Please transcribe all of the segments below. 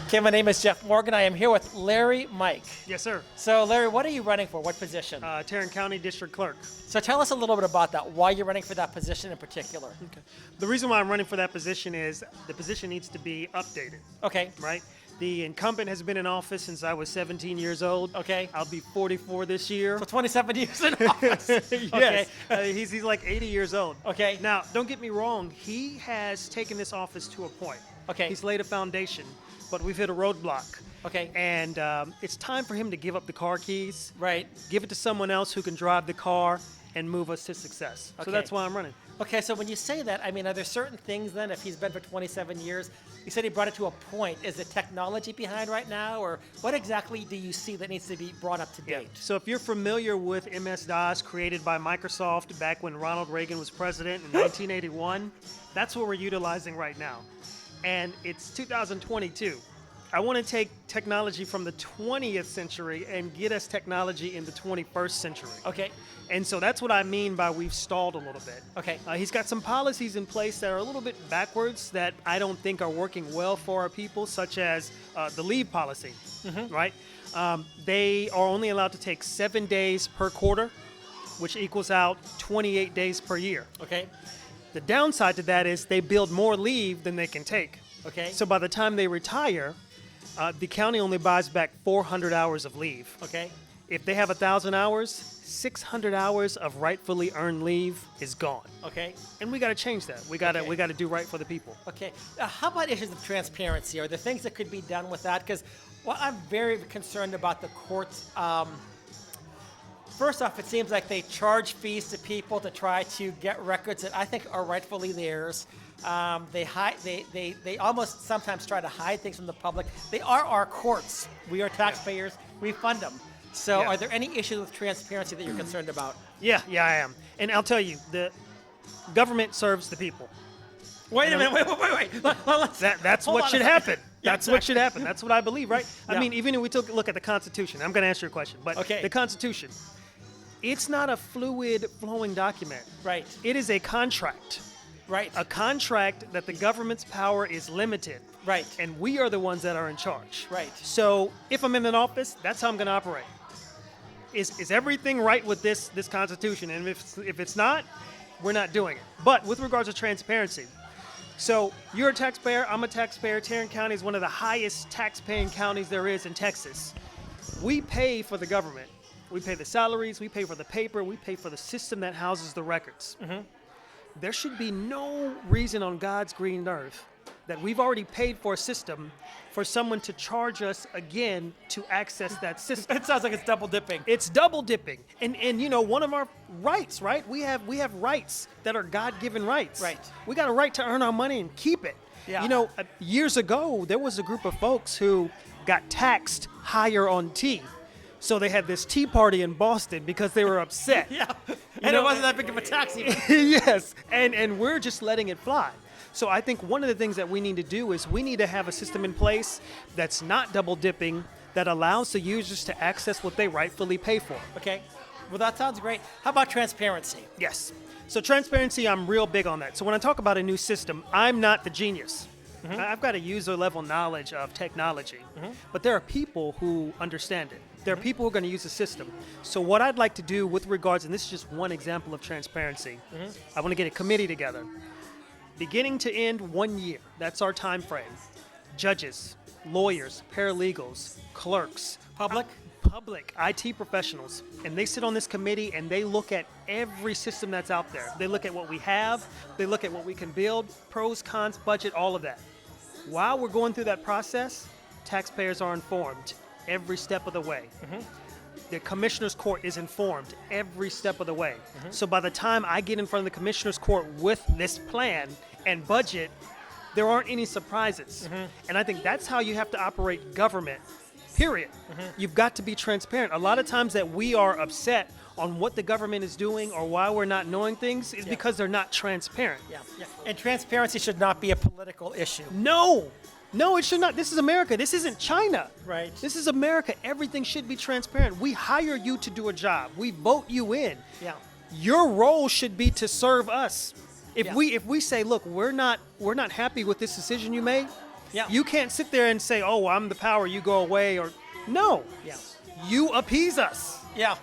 Okay, my name is Jeff Morgan. I am here with Larry Mike. Yes, sir. So, Larry, what are you running for? What position? Tarrant County District Clerk. So tell us a little bit about that, why you're running for that position in particular. Okay. The reason why I'm running for that position is the position needs to be updated, Okay, right? The incumbent has been in office since I was 17 years old. okay. I'll be 44 this year. So 27 years in office. Yes. He's like 80 years old. Okay. Now, don't get me wrong. He has taken this office to a point. Okay. He's laid a foundation, but we've hit a roadblock. Okay. And it's time for him to give up the car keys, Right. give it to someone else who can drive the car and move us to success. Okay. So that's why I'm running. Okay, so when you say that, I mean, are there certain things then, if he's been for 27 years, you said he brought it to a point, is it technology behind right now, or what exactly do you see that needs to be brought up to date? So if you're familiar with MS-DOS created by Microsoft back when Ronald Reagan was president in 1981, that's what we're utilizing right now. And it's 2022. I want to take technology from the 20th century and get us technology in the 21st century. Okay, And so that's what I mean by we've stalled a little bit. okay, He's got some policies in place that are a little bit backwards that I don't think are working well for our people, such as the leave policy, right? They are only allowed to take 7 days per quarter, which equals out 28 days per year. okay, The downside to that is they build more leave than they can take. okay, So by the time they retire, the county only buys back 400 hours of leave. okay, If they have 1,000 hours, 600 hours of rightfully earned leave is gone. okay, And we got to change that. We got to Okay. we got to do right for the people. okay. How about issues of transparency? Are there things that could be done with that? Because, well, I'm very concerned about the courts. First off, it seems like they charge fees to people to try to get records that I think are rightfully theirs. They almost sometimes try to hide things from the public. They are our courts. We are taxpayers. We fund them. So Yeah. are there any issues with transparency that you're concerned about? Yeah, I am. And I'll tell you, the government serves the people. Wait a minute. Wait. Let's, That's hold what on a should second. happen. Yeah, That's what should happen. That's what I believe, right? Yeah. I mean, even if we took a look at the Constitution, I'm going to answer your question, but Okay. the Constitution, it's not a fluid, flowing document. Right. It is a contract. Right. A contract that the government's power is limited. Right. And we are the ones that are in charge. Right. So if I'm in an office, that's how I'm going to operate. Is everything right with this Constitution? And if it's not, we're not doing it. But with regards to transparency, so you're a taxpayer, I'm a taxpayer. Tarrant County is one of the highest tax-paying counties there is in Texas. We pay for the government. We pay the salaries, we pay for the paper, we pay for the system that houses the records. There should be no reason on God's green earth that we've already paid for a system for someone to charge us again to access that system. It sounds like it's double dipping. It's double dipping. And you know, one of our rights, right? We have rights that are God-given rights. Right. We got a right to earn our money and keep it. Yeah. You know, years ago, there was a group of folks who got taxed higher on tea. So they had this tea party in Boston because they were upset. Yeah. And know, it wasn't that big of a tax even. Yes, and we're just letting it fly. So I think one of the things that we need to do is we need to have a system in place that's not double dipping, that allows the users to access what they rightfully pay for. Okay. Well, that sounds great. How about transparency? Yes. So transparency, I'm real big on that. So when I talk about a new system, I'm not the genius. I've got a user level knowledge of technology, but there are people who understand it. There are people who are going to use the system. So what I'd like to do with regards, and this is just one example of transparency, I want to get a committee together. Beginning to end 1 year, that's our time frame. Judges, lawyers, paralegals, clerks, Public? public, IT professionals, and they sit on this committee and they look at every system that's out there. They look at what we have, they look at what we can build, pros, cons, budget, all of that. While we're going through that process, taxpayers are informed every step of the way. The commissioner's court is informed every step of the way. So by the time I get in front of the commissioner's court with this plan and budget, there aren't any surprises. And I think that's how you have to operate government, period. You've got to be transparent. A lot of times that we are upset on what the government is doing or why we're not knowing things is because they're not transparent. Yeah. And transparency should not be a political issue. No, it should not. This is America. This isn't China. Right. This is America. Everything should be transparent. We hire you to do a job. We vote you in. Yeah. Your role should be to serve us. If Yeah. we say, look, we're not happy with this decision you made, Yeah. You can't sit there and say, oh, I'm the power, you go away, or no. Yeah. You appease us. Yeah.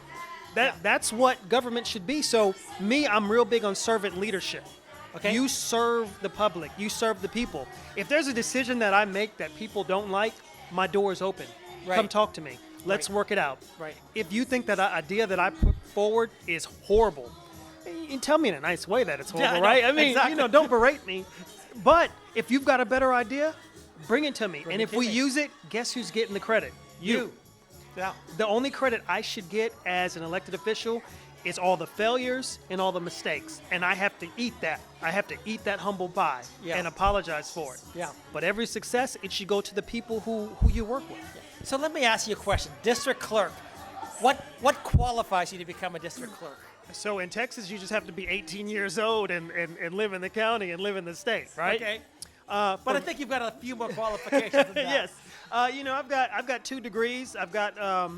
That's what government should be. So I'm real big on servant leadership. Okay. You serve the public. You serve the people. If there's a decision that I make that people don't like, my door is open. Right. Come talk to me. Let's Right. work it out. Right. If you think that idea that I put forward is horrible, you can tell me in a nice way that it's horrible, I know. right? I mean, Exactly. don't berate me. But if you've got a better idea, bring it to me. Bring And it if to we me. use it, guess who's getting the credit? You. Yeah. The only credit I should get as an elected official is all the failures and all the mistakes. And I have to eat that. I have to eat that humble pie Yeah. and apologize for it. Yeah. But every success, it should go to the people who you work with. So let me ask you a question. District clerk, what qualifies you to become a district clerk? So in Texas, you just have to be 18 years old and live in the county and live in the state, right? Okay. But I think you've got a few more qualifications than that. Yes. I've got 2 degrees. I've got a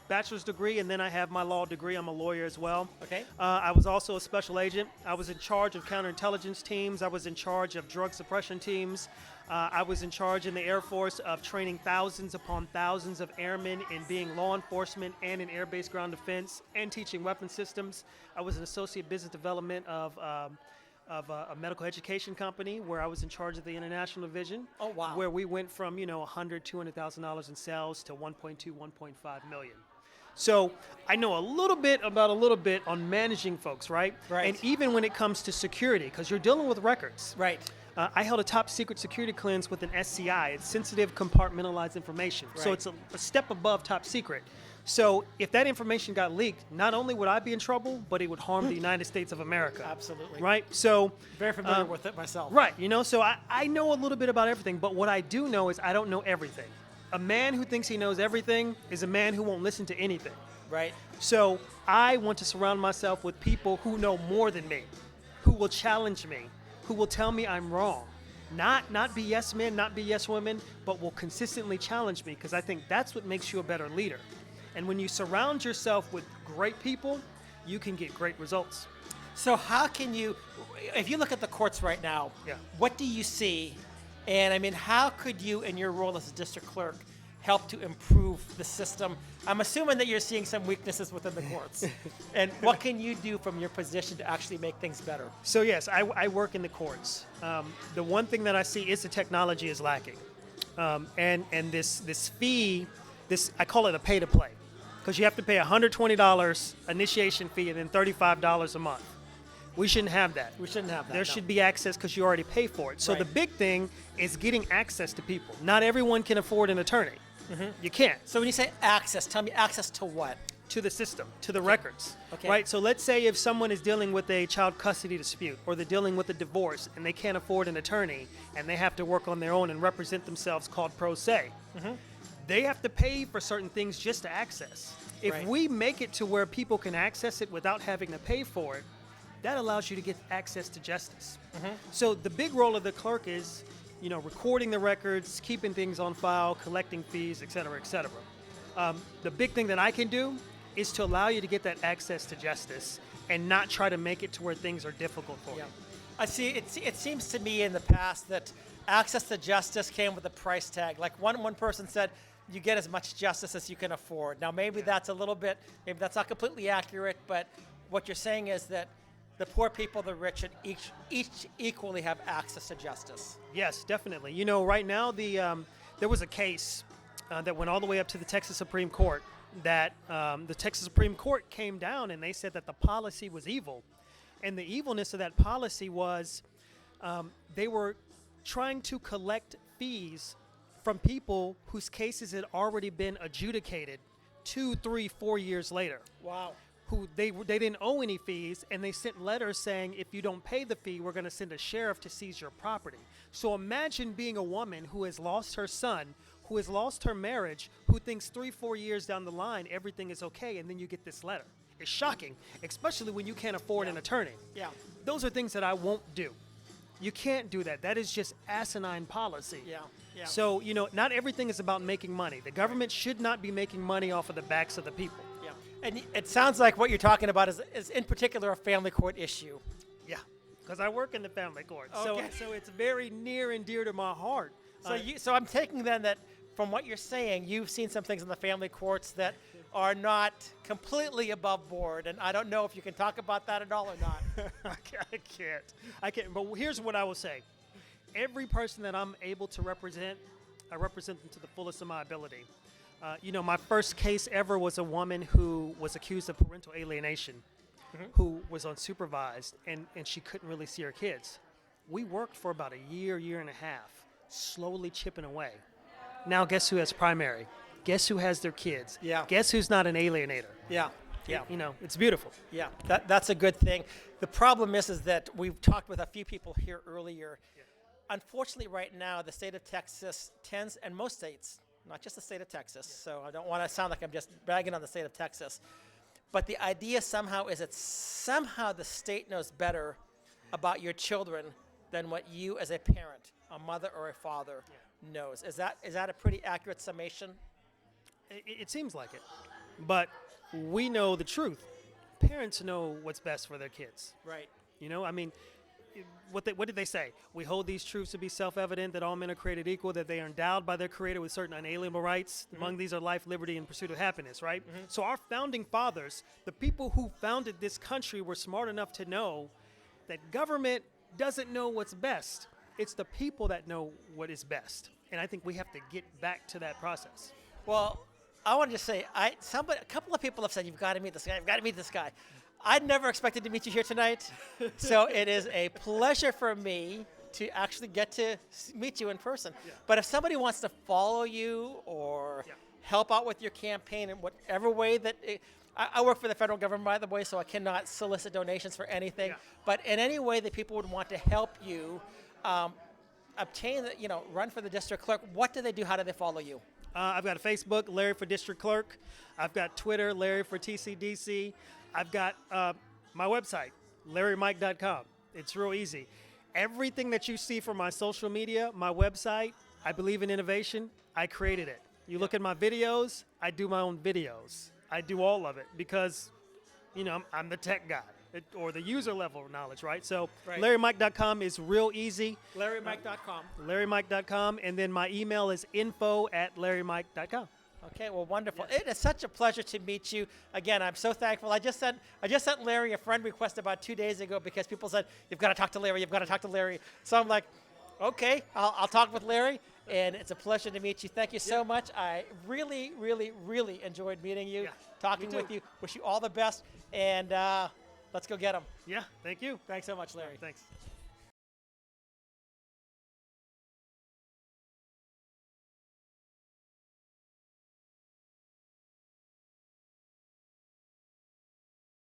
bachelor's degree, and then I have my law degree. I'm a lawyer as well. Okay. I was also a special agent. I was in charge of counterintelligence teams. I was in charge of drug suppression teams. I was in charge in the Air Force of training thousands upon thousands of airmen in being law enforcement and in air-based ground defense and teaching weapon systems. I was an associate business development of a medical education company where I was in charge of the international division. Oh, wow. Where we went from, $100,000-$200,000 in sales to 1.2, 1.5 million. So I know a little bit on managing folks, right? Right. And even when it comes to security, because you're dealing with records. Right. I held a top secret security clearance with an SCI. It's sensitive compartmentalized information. So Right. it's a step above top secret. So if that information got leaked, not only would I be in trouble, but it would harm the United States of America. Absolutely. Right? So Very familiar with it myself. right, so I know a little bit about everything, but what I do know is I don't know everything. A man who thinks he knows everything is a man who won't listen to anything. Right. So I want to surround myself with people who know more than me, who will challenge me, who will tell me I'm wrong. Not be yes men, not be yes women, but will consistently challenge me, because I think that's what makes you a better leader. And when you surround yourself with great people, you can get great results. So how can you, if you look at the courts right now, Yeah. what do you see? And I mean, how could you, in your role as a district clerk, help to improve the system? I'm assuming that you're seeing some weaknesses within the courts. And what can you do from your position to actually make things better? So yes, I work in the courts. The one thing that I see is the technology is lacking. And this fee, I call it a pay to play, because you have to pay $120 initiation fee and then $35 a month. We shouldn't have that. We shouldn't have that. There no. should be access because you already pay for it. So Right. the big thing is getting access to people. Not everyone can afford an attorney. You can't. So when you say access, tell me access to what? To the system, to the records. Okay. Right? So let's say if someone is dealing with a child custody dispute, or they're dealing with a divorce and they can't afford an attorney and they have to work on their own and represent themselves, called pro se. They have to pay for certain things just to access. If Right. we make it to where people can access it without having to pay for it, that allows you to get access to justice. So the big role of the clerk is, recording the records, keeping things on file, collecting fees, et cetera, et cetera. The big thing that I can do is to allow you to get that access to justice and not try to make it to where things are difficult for Yeah. you. I see. It seems to me in the past that access to justice came with a price tag. Like one person said, you get as much justice as you can afford. Now maybe that's maybe that's not completely accurate, but what you're saying is that the poor people, the rich, and each equally have access to justice. Yes, definitely. Right now there was a case that went all the way up to the Texas Supreme Court that the Texas Supreme Court came down and they said that the policy was evil. And the evilness of that policy was they were trying to collect fees from people whose cases had already been adjudicated 2, 3, 4 years later. Wow. Who they didn't owe any fees, and they sent letters saying, if you don't pay the fee, we're going to send a sheriff to seize your property. So imagine being a woman who has lost her son, who has lost her marriage, who thinks 3, 4 years down the line everything is okay, and then you get this letter. It's shocking, especially when you can't afford an attorney. Yeah. Those are things that I won't do. You can't do that. That is just asinine policy. Yeah. Yeah. So, not everything is about making money. The government should not be making money off of the backs of the people. Yeah. And it sounds like what you're talking about is in particular a family court issue. Yeah, because I work in the family court. Okay. So it's very near and dear to my heart. So I'm taking then that from what you're saying, you've seen some things in the family courts that are not completely above board, and I don't know if you can talk about that at all or not. I can't. But here's what I will say: every person that I'm able to represent, I represent them to the fullest of my ability. My first case ever was a woman who was accused of parental alienation, who was unsupervised, and she couldn't really see her kids. We worked for about a year and a half, slowly chipping away. Now, guess who has primary? Guess who has their kids? Yeah. Guess who's not an alienator? Yeah. It's beautiful. Yeah, that's a good thing. The problem is that we've talked with a few people here earlier. Yeah. Unfortunately, right now, the state of Texas tends, and most states, not just the state of Texas, so I don't want to sound like I'm just bragging on the state of Texas, but the idea somehow is that somehow the state knows better about your children than what you as a parent, a mother or a father, knows. Is that a pretty accurate summation? It seems like it. But we know the truth. Parents know what's best for their kids. Right. What did they say? We hold these truths to be self-evident, that all men are created equal, that they are endowed by their Creator with certain unalienable rights. Among these are life, liberty, and pursuit of happiness, right? So our founding fathers, the people who founded this country, were smart enough to know that government doesn't know what's best. It's the people that know what is best. And I think we have to get back to that process. Well, I want to just say, a couple of people have said, you've got to meet this guy, you've got to meet this guy. I never expected to meet you here tonight, so it is a pleasure for me to actually get to meet you in person. Yeah. But if somebody wants to follow you or help out with your campaign in whatever way that I work for the federal government, by the way, so I cannot solicit donations for anything. Yeah. But in any way that people would want to help you obtain, run for the district clerk, what do they do? How do they follow you? I've got a Facebook, Larry for District Clerk. I've got Twitter, Larry for TCDC. I've got my website, LarryMike.com. It's real easy. Everything that you see from my social media, my website, I believe in innovation. I created it. You look at my videos, I do my own videos. I do all of it because, I'm the tech guy or the user level knowledge, right? So LarryMike.com is real easy. LarryMike.com. LarryMike.com. And then my email is info@LarryMike.com. Okay, well, wonderful. Yes. It is such a pleasure to meet you. Again, I'm so thankful. I just sent Larry a friend request about 2 days ago because people said, you've got to talk to Larry, you've got to talk to Larry. So I'm like, okay, I'll talk with Larry, and it's a pleasure to meet you. Thank you so much. I really, really, really enjoyed meeting you, talking with you. Wish you all the best, and let's go get them. Yeah, thank you. Thanks so much, Larry. Thanks.